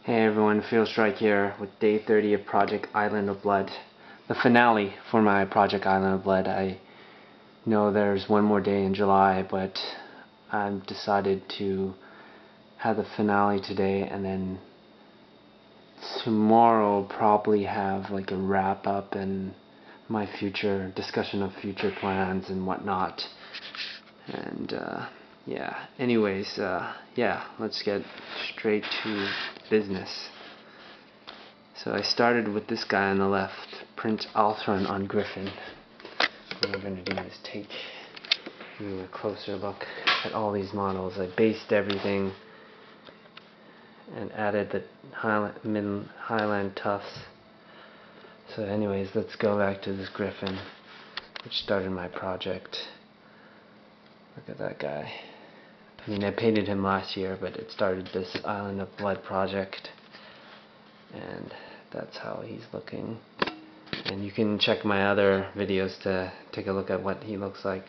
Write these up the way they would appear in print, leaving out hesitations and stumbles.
Hey everyone, Field Strike here with day 30 of Project Island of Blood. The finale for my Project Island of Blood. I know there's one more day in July, but I've decided to have the finale today, and then tomorrow probably have like a wrap up and my future discussion of future plans and whatnot. And yeah, anyways, yeah, let's get straight to business. So I started with this guy on the left, Prince Althron on Griffin. What we're going to do is take a closer look at all these models. I based everything and added the highland tufts. So anyways, let's go back to this Griffin, which started my project. Look at that guy. I mean, I painted him last year, but it started this Island of Blood project, and that's how he's looking. And you can check my other videos to take a look at what he looks like.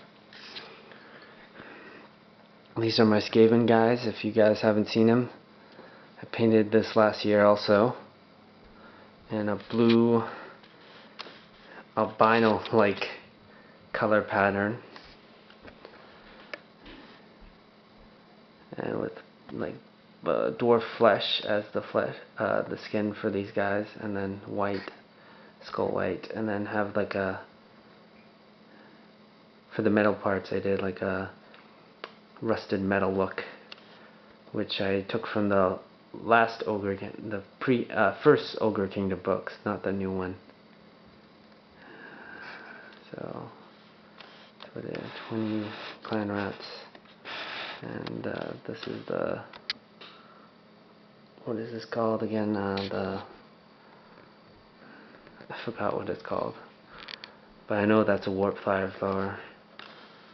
These are my Skaven guys, if you guys haven't seen him. I painted this last year also, in a blue albino-like color pattern, and with like dwarf flesh as the skin for these guys, and then white, skull white, and then have like a, for the metal parts I did like a rusted metal look, which I took from the last first Ogre Kingdom books, not the new one. So put in 20 clan rats. And this is the, what is this called again? I forgot what it's called, but I know that's a warp fire thrower.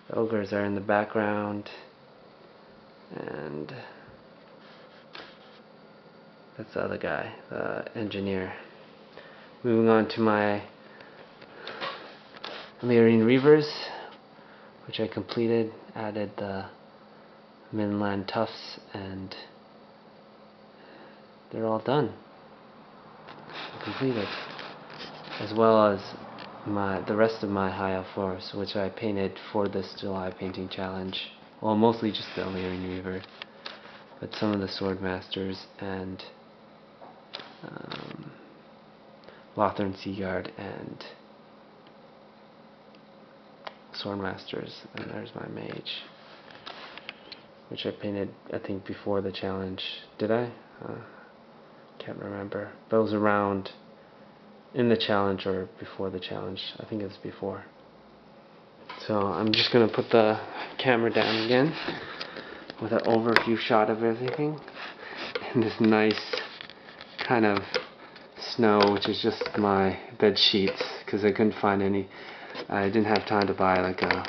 The ogres are in the background, and that's the other guy, the engineer. Moving on to my Lyrian Reavers, which I completed, added the middenland tufts, and they're all done, completed, as well as the rest of my high elf force, which I painted for this July painting challenge. Well, mostly just the Lyrian Reaver, but some of the swordmasters and lothern Seaguard and swordmasters. And there's my mage, which I painted, I think, before the challenge. Did I? Can't remember. But it was around in the challenge or before the challenge. I think it was before. So I'm just going to put the camera down again with an overview shot of everything. And this nice kind of snow, which is just my bed sheets, because I couldn't find any. I didn't have time to buy like a,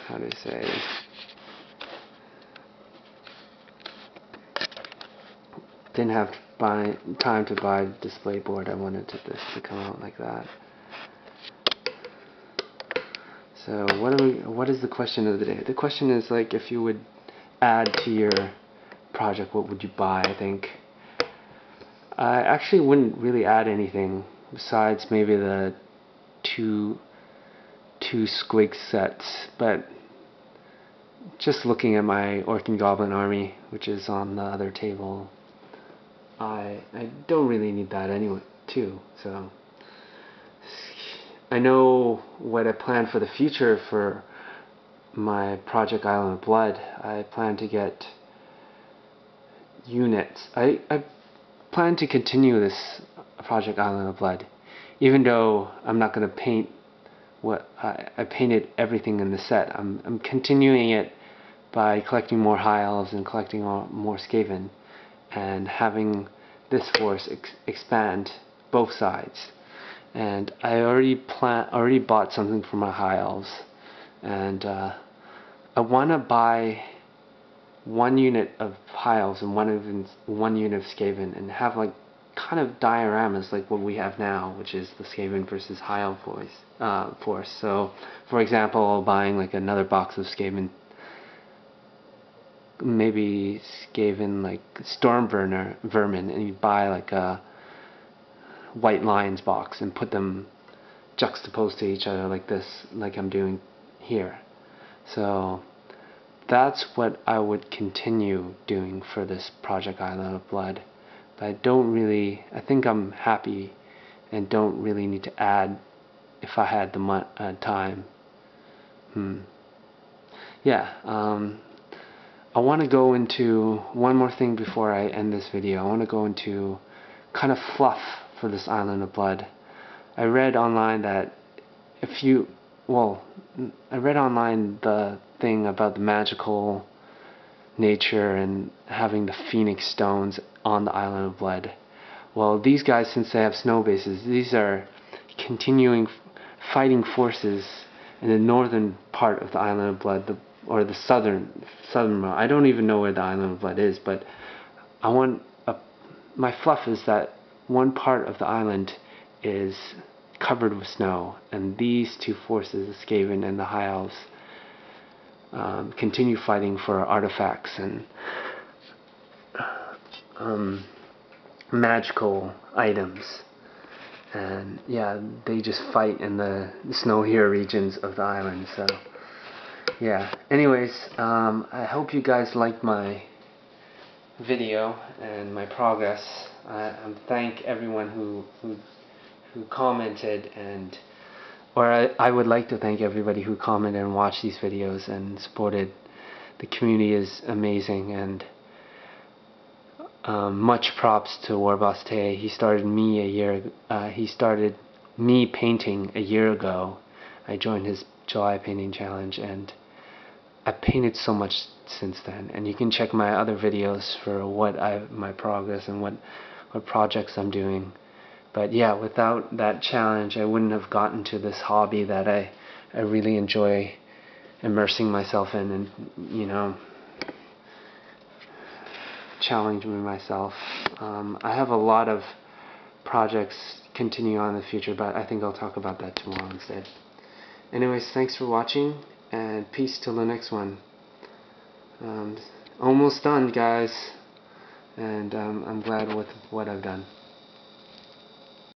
how do you say, didn't have time to buy a display board. I wanted this to come out like that. So what is the question of the day? The question is, like, if you would add to your project, what would you buy? I think I actually wouldn't really add anything besides maybe the two squig sets, but just looking at my Orc and Goblin army, which is on the other table, I don't really need that anyway too. So I know what I plan for the future for my Project Island of Blood. I plan to get units. I plan to continue this Project Island of Blood, even though I'm not going to paint what I painted everything in the set. I'm continuing it by collecting more high elves and collecting more Skaven, and having this force expand both sides. And I already bought something for my high elves, and I want to buy one unit of high elves and one unit of Skaven, and have like kind of dioramas like what we have now, which is the Skaven versus high elf force. So for example, buying like another box of Skaven maybe Skaven like storm vermin, and you buy like a white lions box and put them juxtaposed to each other like this, like I'm doing here. So that's what I would continue doing for this project Island of Blood. But I think I'm happy and don't really need to add if I had the time. Yeah, I want to go into one more thing before I end this video. I want to go into kind of fluff for this Island of Blood. I read online that I read online the thing about the magical nature and having the phoenix stones on the Island of Blood. Well, these guys, since they have snow bases, these are continuing fighting forces in the northern part of the Island of Blood, or the southern. I don't even know where the Island of Blood is, but my fluff is that one part of the island is covered with snow, and these two forces, the Skaven and the High Elves, continue fighting for artifacts and magical items. And yeah, they just fight in the snowier regions of the island. So yeah, anyways, I hope you guys liked my video and my progress. I thank everyone who commented, I would like to thank everybody who commented and watched these videos and supported. The community is amazing, and much props to Warboss Tay. He started me painting a year ago. I joined his July painting challenge, and I painted so much since then. And you can check my other videos for my progress and what projects I'm doing. But yeah, without that challenge, I wouldn't have gotten to this hobby that I really enjoy immersing myself in, and challenging myself. I have a lot of projects continuing on in the future, but I think I'll talk about that tomorrow instead. Anyways, thanks for watching, and peace till the next one. Almost done, guys, and I'm glad with what I've done.